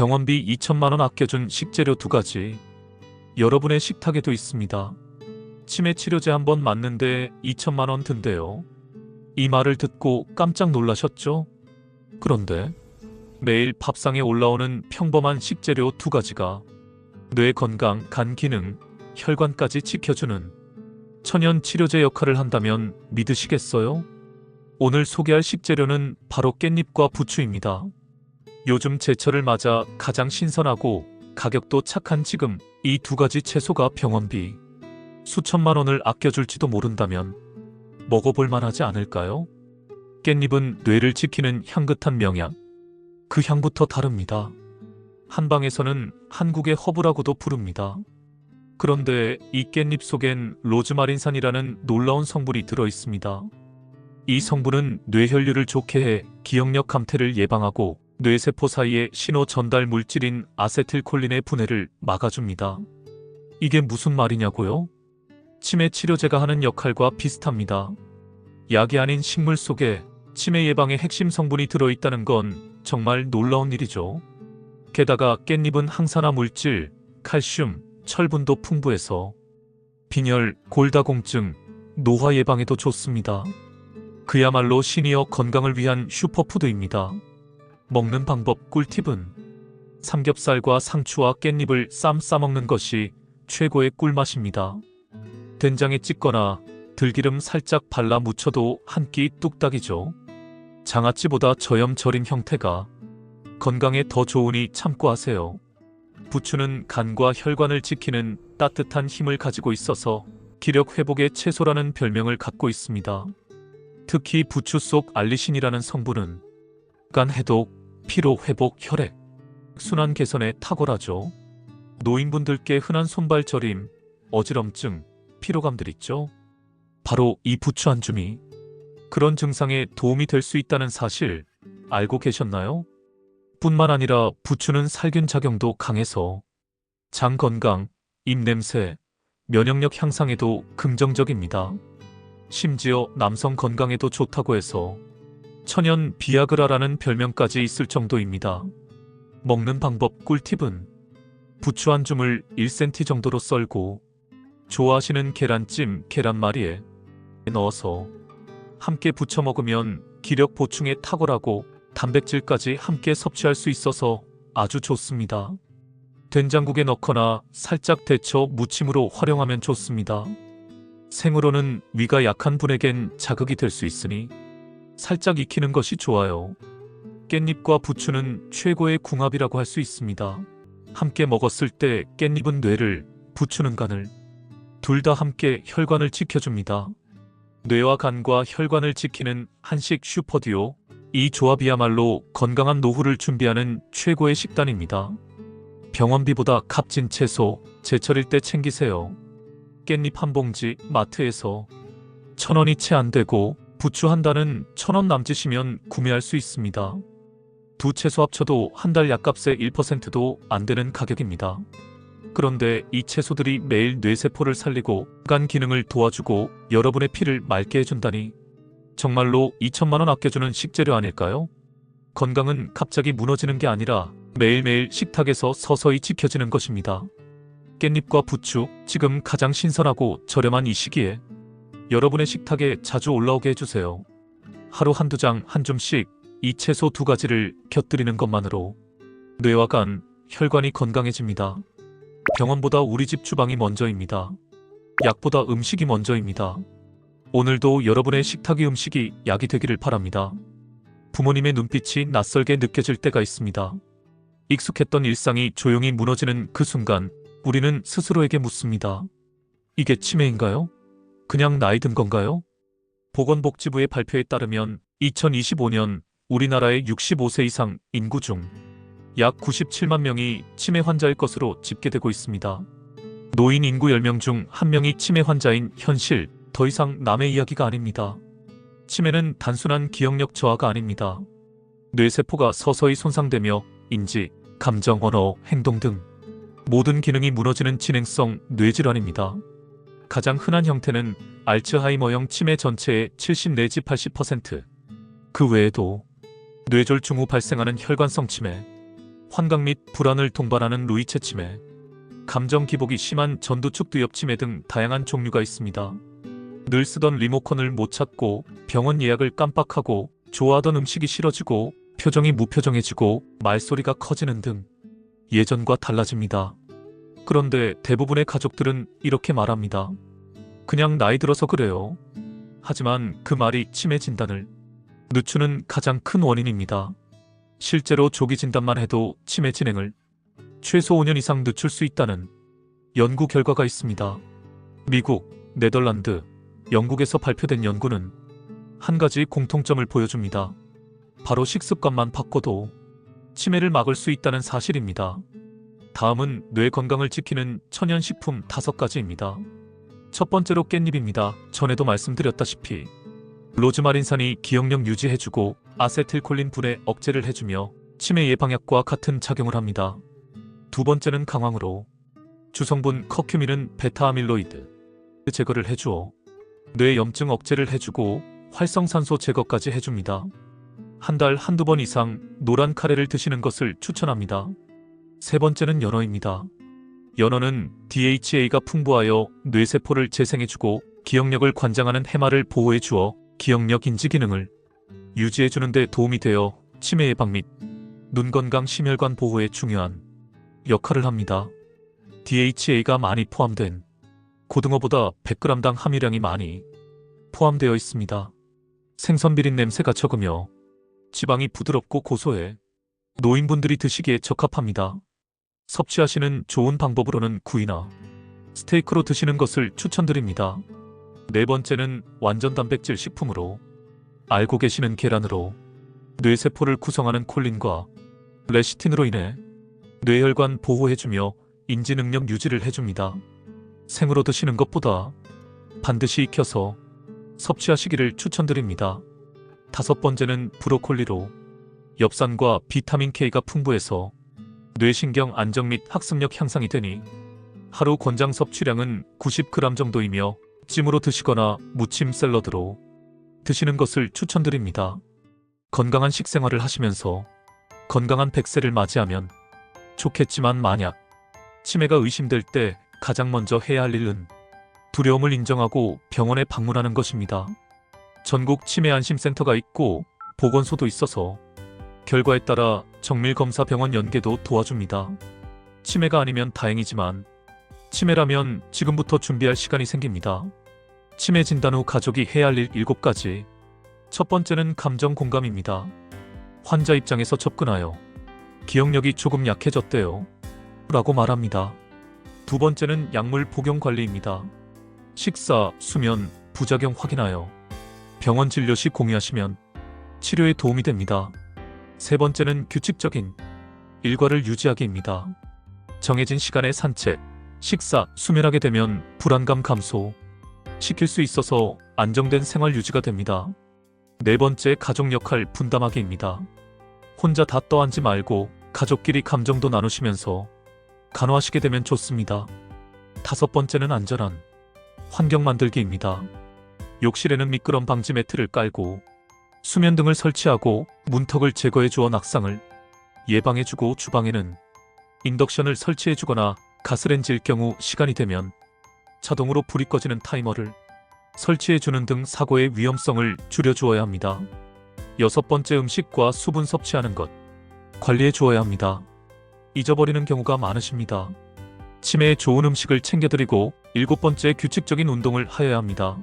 병원비 2천만 원 아껴준 식재료 2가지. 여러분의 식탁에도 있습니다. 치매 치료제 한번 맞는데 2천만 원 든대요. 이 말을 듣고 깜짝 놀라셨죠? 그런데 매일 밥상에 올라오는 평범한 식재료 2가지가 뇌 건강, 간 기능, 혈관까지 지켜주는 천연 치료제 역할을 한다면 믿으시겠어요? 오늘 소개할 식재료는 바로 깻잎과 부추입니다. 요즘 제철을 맞아 가장 신선하고 가격도 착한 지금 이 2가지 채소가 병원비 수천만 원을 아껴줄지도 모른다면 먹어볼 만하지 않을까요? 깻잎은 뇌를 지키는 향긋한 명약. 그 향부터 다릅니다. 한방에서는 한국의 허브라고도 부릅니다. 그런데 이 깻잎 속엔 로즈마린산이라는 놀라운 성분이 들어있습니다. 이 성분은 뇌혈류를 좋게 해 기억력 감퇴를 예방하고 뇌세포 사이의 신호 전달 물질인 아세틸콜린의 분해를 막아줍니다. 이게 무슨 말이냐고요? 치매 치료제가 하는 역할과 비슷합니다. 약이 아닌 식물 속에 치매 예방의 핵심 성분이 들어있다는 건 정말 놀라운 일이죠. 게다가 깻잎은 항산화 물질, 칼슘, 철분도 풍부해서 빈혈, 골다공증, 노화 예방에도 좋습니다. 그야말로 시니어 건강을 위한 슈퍼푸드입니다. 먹는 방법 꿀팁은 삼겹살과 상추와 깻잎을 쌈 싸먹는 것이 최고의 꿀맛입니다. 된장에 찍거나 들기름 살짝 발라 무쳐도 한 끼 뚝딱이죠. 장아찌보다 저염절임 형태가 건강에 더 좋으니 참고하세요. 부추는 간과 혈관을 지키는 따뜻한 힘을 가지고 있어서 기력 회복의 채소라는 별명을 갖고 있습니다. 특히 부추 속 알리신이라는 성분은 간 해독, 피로 회복, 혈액, 순환 개선에 탁월하죠. 노인분들께 흔한 손발 저림, 어지럼증, 피로감들 있죠. 바로 이 부추 한 줌이 그런 증상에 도움이 될 수 있다는 사실 알고 계셨나요? 뿐만 아니라 부추는 살균 작용도 강해서 장 건강, 입 냄새, 면역력 향상에도 긍정적입니다. 심지어 남성 건강에도 좋다고 해서 천연 비아그라라는 별명까지 있을 정도입니다. 먹는 방법 꿀팁은 부추 한 줌을 1cm 정도로 썰고 좋아하시는 계란찜, 계란말이에 넣어서 함께 부쳐 먹으면 기력 보충에 탁월하고 단백질까지 함께 섭취할 수 있어서 아주 좋습니다. 된장국에 넣거나 살짝 데쳐 무침으로 활용하면 좋습니다. 생으로는 위가 약한 분에겐 자극이 될 수 있으니 살짝 익히는 것이 좋아요. 깻잎과 부추는 최고의 궁합이라고 할 수 있습니다. 함께 먹었을 때 깻잎은 뇌를, 부추는 간을, 둘 다 함께 혈관을 지켜줍니다. 뇌와 간과 혈관을 지키는 한식 슈퍼듀오. 이 조합이야말로 건강한 노후를 준비하는 최고의 식단입니다. 병원비보다 값진 채소, 제철일 때 챙기세요. 깻잎 한 봉지 마트에서 1,000원이 채 안 되고 부추 한 단은 1,000원 남짓이면 구매할 수 있습니다. 두 채소 합쳐도 한 달 약값의 1%도 안 되는 가격입니다. 그런데 이 채소들이 매일 뇌세포를 살리고 간 기능을 도와주고 여러분의 피를 맑게 해준다니 정말로 2천만 원 아껴주는 식재료 아닐까요? 건강은 갑자기 무너지는 게 아니라 매일매일 식탁에서 서서히 지켜지는 것입니다. 깻잎과 부추, 지금 가장 신선하고 저렴한 이 시기에 여러분의 식탁에 자주 올라오게 해주세요. 하루 한두 장 한 줌씩 이 채소 2가지를 곁들이는 것만으로 뇌와 간, 혈관이 건강해집니다. 병원보다 우리 집 주방이 먼저입니다. 약보다 음식이 먼저입니다. 오늘도 여러분의 식탁의 음식이 약이 되기를 바랍니다. 부모님의 눈빛이 낯설게 느껴질 때가 있습니다. 익숙했던 일상이 조용히 무너지는 그 순간 우리는 스스로에게 묻습니다. 이게 치매인가요? 그냥 나이 든 건가요? 보건복지부의 발표에 따르면 2025년 우리나라의 65세 이상 인구 중 약 97만 명이 치매 환자일 것으로 집계되고 있습니다. 노인 인구 10명 중 1명이 치매 환자인 현실, 더 이상 남의 이야기가 아닙니다. 치매는 단순한 기억력 저하가 아닙니다. 뇌세포가 서서히 손상되며 인지, 감정, 언어, 행동 등 모든 기능이 무너지는 진행성 뇌질환입니다. 가장 흔한 형태는 알츠하이머형 치매 전체의 70 내지 80%. 그 외에도 뇌졸중 후 발생하는 혈관성 치매, 환각 및 불안을 동반하는 루이체 치매, 감정 기복이 심한 전두축두엽 치매 등 다양한 종류가 있습니다. 늘 쓰던 리모컨을 못 찾고 병원 예약을 깜빡하고 좋아하던 음식이 싫어지고 표정이 무표정해지고 말소리가 커지는 등 예전과 달라집니다. 그런데 대부분의 가족들은 이렇게 말합니다. 그냥 나이 들어서 그래요. 하지만 그 말이 치매 진단을 늦추는 가장 큰 원인입니다. 실제로 조기 진단만 해도 치매 진행을 최소 5년 이상 늦출 수 있다는 연구 결과가 있습니다. 미국, 네덜란드, 영국에서 발표된 연구는 한 가지 공통점을 보여줍니다. 바로 식습관만 바꿔도 치매를 막을 수 있다는 사실입니다. 다음은 뇌 건강을 지키는 천연식품 5가지입니다. 첫 번째로 깻잎입니다. 전에도 말씀드렸다시피 로즈마린산이 기억력 유지해주고 아세틸콜린 분해 억제를 해주며 치매 예방약과 같은 작용을 합니다. 두 번째는 강황으로 주성분 커큐민은 베타아밀로이드 제거를 해주어 뇌 염증 억제를 해주고 활성산소 제거까지 해줍니다. 한 달 한두 번 이상 노란 카레를 드시는 것을 추천합니다. 세 번째는 연어입니다. 연어는 DHA가 풍부하여 뇌세포를 재생해주고 기억력을 관장하는 해마를 보호해주어 기억력 인지 기능을 유지해주는 데 도움이 되어 치매 예방 및 눈 건강 심혈관 보호에 중요한 역할을 합니다. DHA가 많이 포함된 고등어보다 100g당 함유량이 많이 포함되어 있습니다. 생선 비린 냄새가 적으며 지방이 부드럽고 고소해 노인분들이 드시기에 적합합니다. 섭취하시는 좋은 방법으로는 구이나 스테이크로 드시는 것을 추천드립니다. 네 번째는 완전 단백질 식품으로 알고 계시는 계란으로 뇌세포를 구성하는 콜린과 레시틴으로 인해 뇌혈관 보호해주며 인지능력 유지를 해줍니다. 생으로 드시는 것보다 반드시 익혀서 섭취하시기를 추천드립니다. 다섯 번째는 브로콜리로 엽산과 비타민 K가 풍부해서 뇌신경 안정 및 학습력 향상이 되니 하루 권장 섭취량은 90g 정도이며 찜으로 드시거나 무침 샐러드로 드시는 것을 추천드립니다. 건강한 식생활을 하시면서 건강한 100세를 맞이하면 좋겠지만 만약 치매가 의심될 때 가장 먼저 해야 할 일은 두려움을 인정하고 병원에 방문하는 것입니다. 전국 치매 안심센터가 있고 보건소도 있어서 결과에 따라 정밀검사 병원 연계도 도와줍니다. 치매가 아니면 다행이지만 치매라면 지금부터 준비할 시간이 생깁니다. 치매 진단 후 가족이 해야 할 일 7가지. 첫 번째는 감정 공감입니다. 환자 입장에서 접근하여 기억력이 조금 약해졌대요 라고 말합니다. 두 번째는 약물 복용 관리입니다. 식사, 수면, 부작용 확인하여 병원 진료 시 공유하시면 치료에 도움이 됩니다. 세 번째는 규칙적인 일과를 유지하기입니다. 정해진 시간에 산책, 식사, 수면하게 되면 불안감 감소 시킬 수 있어서 안정된 생활 유지가 됩니다. 네 번째 가족 역할 분담하기입니다. 혼자 다 떠안지 말고 가족끼리 감정도 나누시면서 간호하시게 되면 좋습니다. 다섯 번째는 안전한 환경 만들기입니다. 욕실에는 미끄럼 방지 매트를 깔고 수면 등을 설치하고 문턱을 제거해 주어 낙상을 예방해주고 주방에는 인덕션을 설치해주거나 가스렌지일 경우 시간이 되면 자동으로 불이 꺼지는 타이머를 설치해주는 등 사고의 위험성을 줄여주어야 합니다. 여섯 번째 음식과 수분 섭취하는 것 관리해 주어야 합니다. 잊어버리는 경우가 많으십니다. 치매에 좋은 음식을 챙겨드리고 일곱 번째 규칙적인 운동을 하여야 합니다.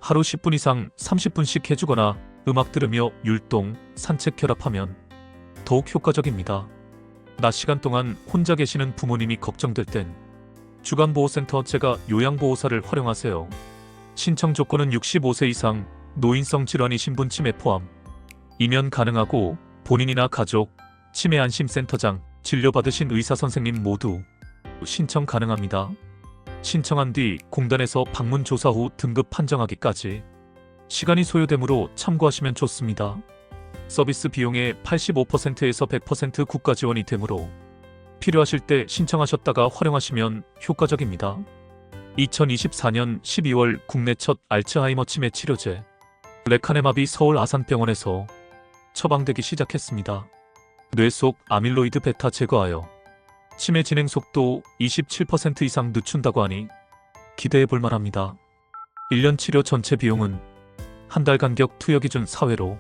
하루 10분 이상 30분씩 해주거나 음악 들으며 율동, 산책 결합하면 더욱 효과적입니다. 낮 시간 동안 혼자 계시는 부모님이 걱정될 땐 주간보호센터 제가 요양보호사를 활용하세요. 신청 조건은 65세 이상 노인성 질환이신 분 치매 포함 이면 가능하고 본인이나 가족, 치매 안심센터장, 진료받으신 의사 선생님 모두 신청 가능합니다. 신청한 뒤 공단에서 방문 조사 후 등급 판정하기까지 시간이 소요되므로 참고하시면 좋습니다. 서비스 비용의 85%에서 100% 국가 지원이 되므로 필요하실 때 신청하셨다가 활용하시면 효과적입니다. 2024년 12월 국내 첫 알츠하이머 치매 치료제 레카네마비 서울 아산병원에서 처방되기 시작했습니다. 뇌 속 아밀로이드 베타 제거하여 치매 진행 속도 27% 이상 늦춘다고 하니 기대해 볼 만합니다. 1년 치료 전체 비용은 한 달 간격 투여 기준 사회로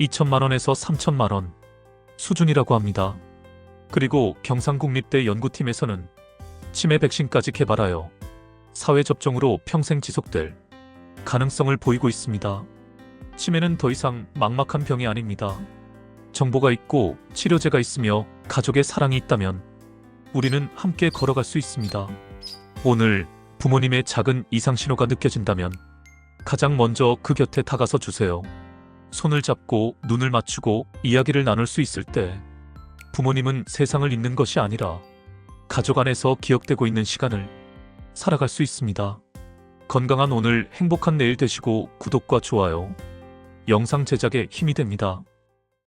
2천만 원에서 3천만 원 수준이라고 합니다. 그리고 경상국립대 연구팀에서는 치매 백신까지 개발하여 사회 접종으로 평생 지속될 가능성을 보이고 있습니다. 치매는 더 이상 막막한 병이 아닙니다. 정보가 있고 치료제가 있으며 가족의 사랑이 있다면 우리는 함께 걸어갈 수 있습니다. 오늘 부모님의 작은 이상 신호가 느껴진다면 가장 먼저 그 곁에 다가서 주세요. 손을 잡고 눈을 맞추고 이야기를 나눌 수 있을 때 부모님은 세상을 잊는 것이 아니라 가족 안에서 기억되고 있는 시간을 살아갈 수 있습니다. 건강한 오늘, 행복한 내일 되시고 구독과 좋아요, 영상 제작에 힘이 됩니다.